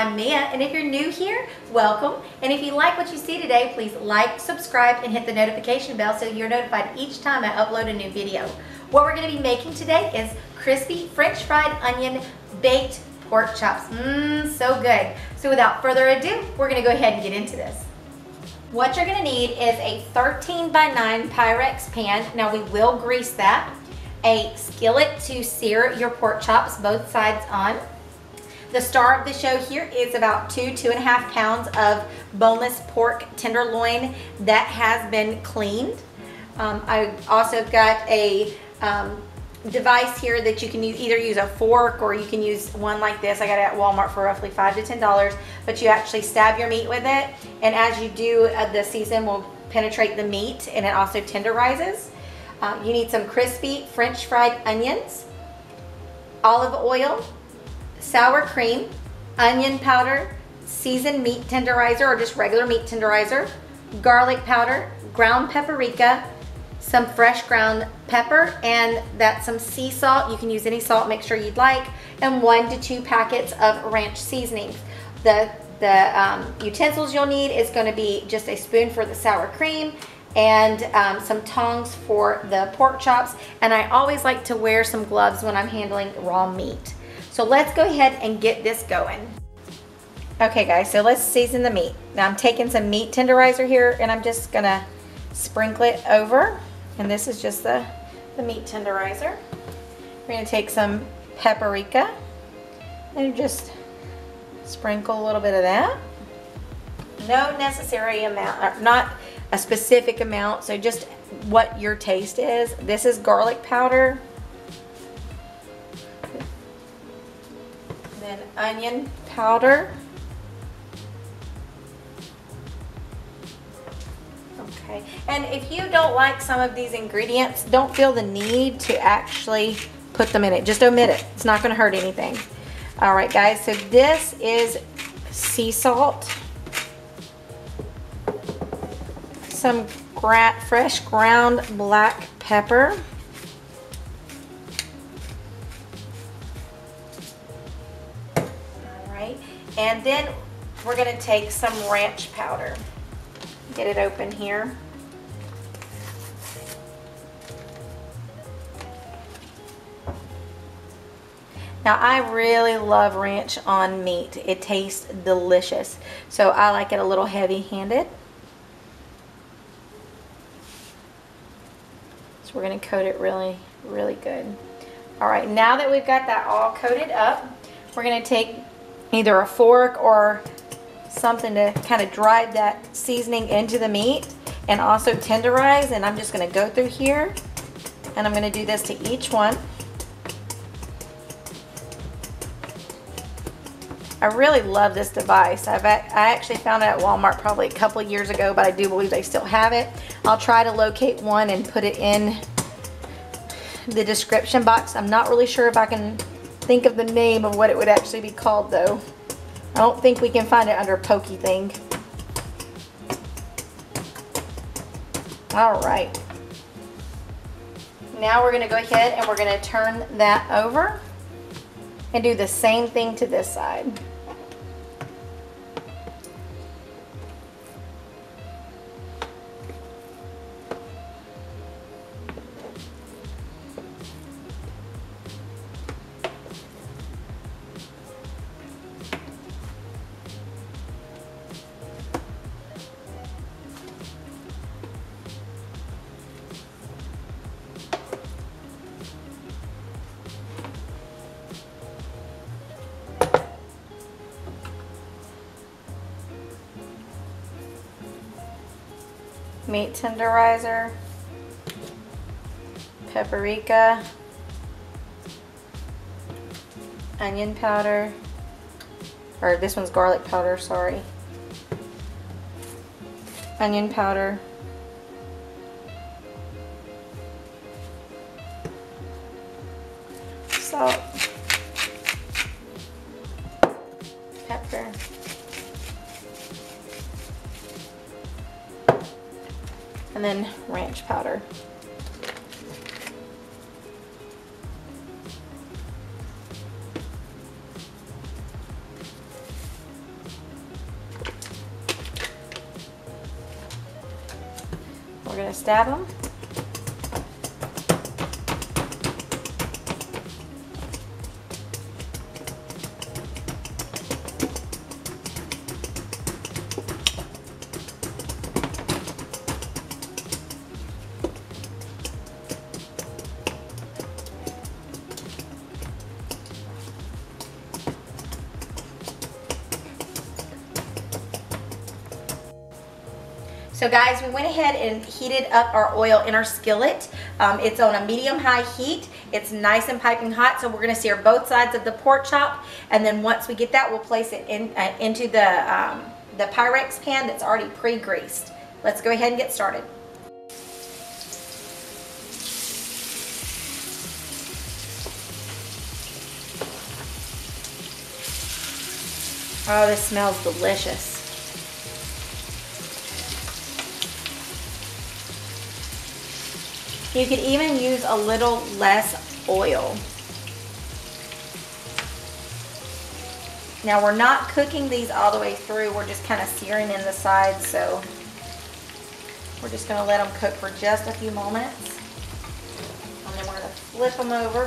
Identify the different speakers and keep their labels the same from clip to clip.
Speaker 1: I'm Mia, and if you're new here, welcome. And if you like what you see today, please like, subscribe, and hit the notification bell so you're notified each time I upload a new video. What we're going to be making today is crispy French fried onion baked pork chops. So good. So without further ado, we're going to go ahead and get into this. What you're going to need is a 13 by 9 Pyrex pan. Now we will grease that. A skillet to sear your pork chops, both sides on. The star of the show here is about 2.5 pounds of boneless pork tenderloin that has been cleaned. I also got a device here that you can either use a fork or you can use one like this. I got it at Walmart for roughly $5 to $10, but you actually stab your meat with it, and as you do, the season will penetrate the meat and it also tenderizes. You need some crispy French fried onions, olive oil, sour cream, onion powder, seasoned meat tenderizer or just regular meat tenderizer, garlic powder, ground paprika, some fresh ground pepper, and that's some sea salt. You can use any salt mixture you'd like, and 1 to 2 packets of ranch seasonings. The utensils you'll need is going to be just a spoon for the sour cream and some tongs for the pork chops, and I always like to wear some gloves when I'm handling raw meat. So let's go ahead and get this going. Okay guys, so let's season the meat. Now I'm taking some meat tenderizer here and I'm just gonna sprinkle it over, and this is just the meat tenderizer. We're gonna take some paprika and just sprinkle a little bit of that. No necessary amount, not a specific amount, so just what your taste is. This is garlic powder, then onion powder. Okay, and if you don't like some of these ingredients, don't feel the need to actually put them in it. Just omit it. It's not going to hurt anything. All right, guys, so this is sea salt, some fresh ground black pepper, all right, and then we're going to take some ranch powder. Get it open here. Now I really love ranch on meat. It tastes delicious. So I like it a little heavy-handed. So we're going to coat it really, really good. All right, now that we've got that all coated up, we're going to take either a fork or something to kind of drive that seasoning into the meat and also tenderize, and I'm just going to go through here and I'm going to do this to each one. I really love this device. I actually found it at Walmart probably a couple of years ago, but I do believe they still have it. I'll try to locate one and put it in the description box. I'm not really sure if I can think of the name of what it would actually be called though. I don't think we can find it under Pokey thing. All right. Now we're going to go ahead and we're going to turn that over and do the same thing to this side. Meat tenderizer, paprika, onion powder, or this one's garlic powder, sorry, onion powder, salt, pepper, and then ranch powder. gonna stab them. So guys, we went ahead and heated up our oil in our skillet. It's on a medium-high heat. It's nice and piping hot, so we're gonna sear both sides of the pork chop, and then once we get that, we'll place it into the Pyrex pan that's already pre-greased. Let's go ahead and get started. Oh, this smells delicious. You could even use a little less oil. Now we're not cooking these all the way through, we're just kind of searing in the sides, so we're just going to let them cook for just a few moments. And then we're going to flip them over.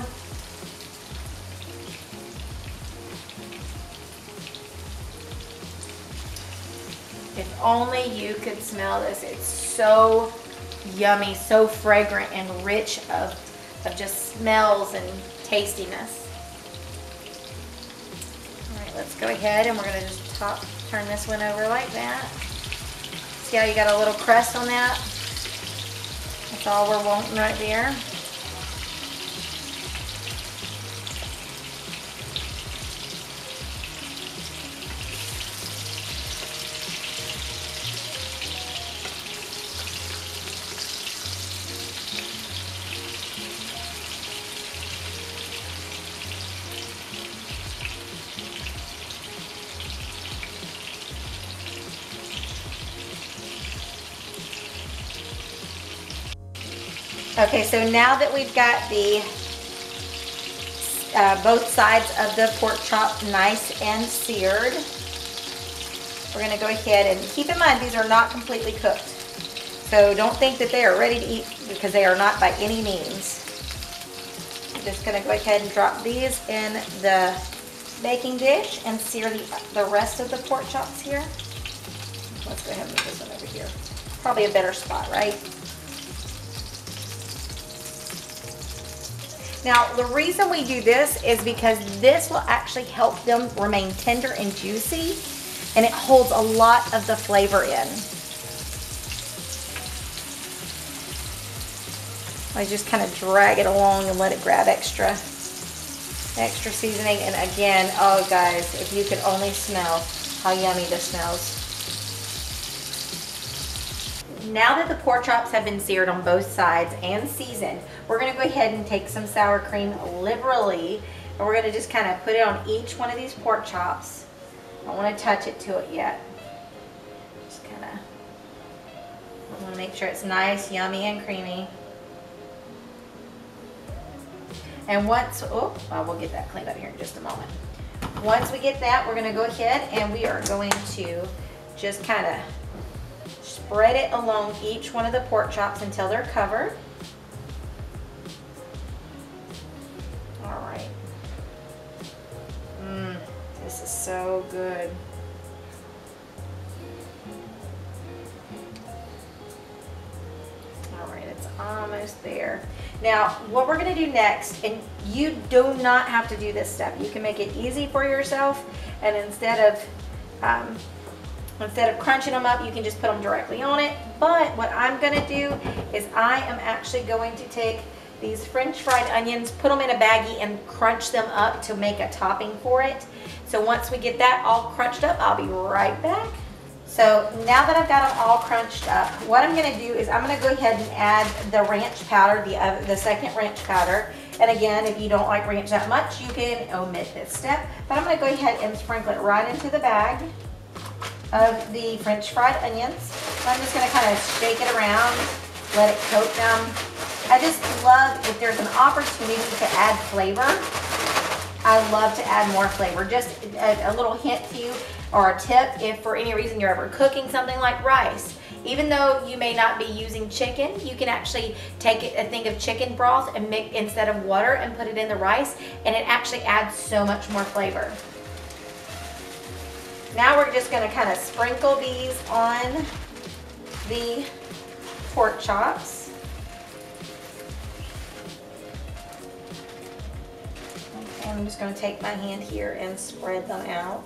Speaker 1: If only you could smell this. It's so yummy, so fragrant and rich of just smells and tastiness. All right, let's go ahead and we're going to just turn this one over like that. See how you got a little crust on that? That's all we're wanting right there. Okay, so now that we've got the both sides of the pork chop nice and seared, we're going to go ahead and keep in mind these are not completely cooked. So don't think that they are ready to eat, because they are not by any means. I'm just going to go ahead and drop these in the baking dish and sear the rest of the pork chops here. Let's go ahead and move this one over here. Probably a better spot, right? Now, the reason we do this is because this will actually help them remain tender and juicy, and it holds a lot of the flavor in. I just kind of drag it along and let it grab extra seasoning. And again, oh guys, if you could only smell how yummy this smells. Now that the pork chops have been seared on both sides and seasoned, we're going to go ahead and take some sour cream liberally, and we're going to just kind of put it on each one of these pork chops. I don't want to touch it to it yet. Just kind of, I want to make sure it's nice, yummy, and creamy. And once, oh, well, we'll get that cleaned up here in just a moment. Once we get that, we're going to go ahead and we are going to just kind of spread it along each one of the pork chops until they're covered. All right. This is so good. All right, it's almost there. Now, what we're going to do next, and you do not have to do this step. You can make it easy for yourself, and instead of crunching them up, you can just put them directly on it. But what I'm going to do is I am actually going to take these French fried onions, put them in a baggie, and crunch them up to make a topping for it. So once we get that all crunched up, I'll be right back. So now that I've got them all crunched up, what I'm going to do is I'm going to go ahead and add the ranch powder, the second ranch powder. And again, if you don't like ranch that much, you can omit this step. But I'm going to go ahead and sprinkle it right into the bag of the French fried onions. So I'm just going to kind of shake it around, let it coat them. I just love, if there's an opportunity to add flavor, I love to add more flavor. Just a little hint to you, or a tip if for any reason you're ever cooking something like rice. Even though you may not be using chicken, you can actually take a thing of chicken broth and mix instead of water and put it in the rice, and it actually adds so much more flavor. Now we're just going to kind of sprinkle these on the pork chops. Okay, I'm just going to take my hand here and spread them out.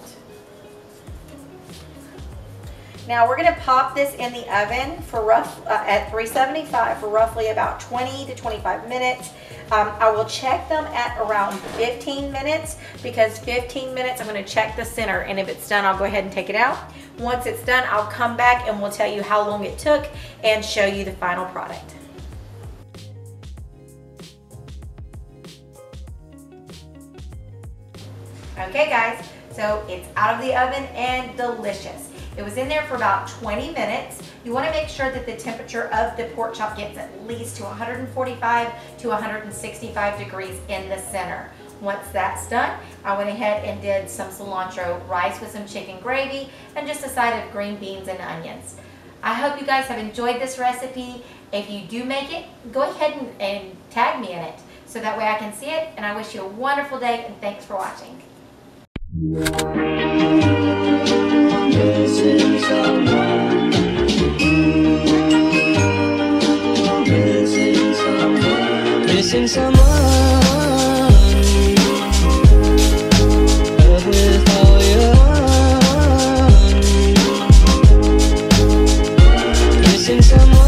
Speaker 1: Now we're going to pop this in the oven for at 375 for roughly about 20 to 25 minutes. I will check them at around 15 minutes because 15 minutes I'm going to check the center, and if it's done I'll go ahead and take it out. Once it's done I'll come back and we'll tell you how long it took and show you the final product. Okay guys, so it's out of the oven and delicious. It was in there for about 20 minutes. You want to make sure that the temperature of the pork chop gets at least to 145 to 165 degrees in the center. Once that's done, I went ahead and did some cilantro rice with some chicken gravy and just a side of green beans and onions. I hope you guys have enjoyed this recipe. If you do make it, go ahead and tag me in it so that way I can see it. And I wish you a wonderful day, and thanks for watching.
Speaker 2: Missing someone. Missing someone. Missing someone.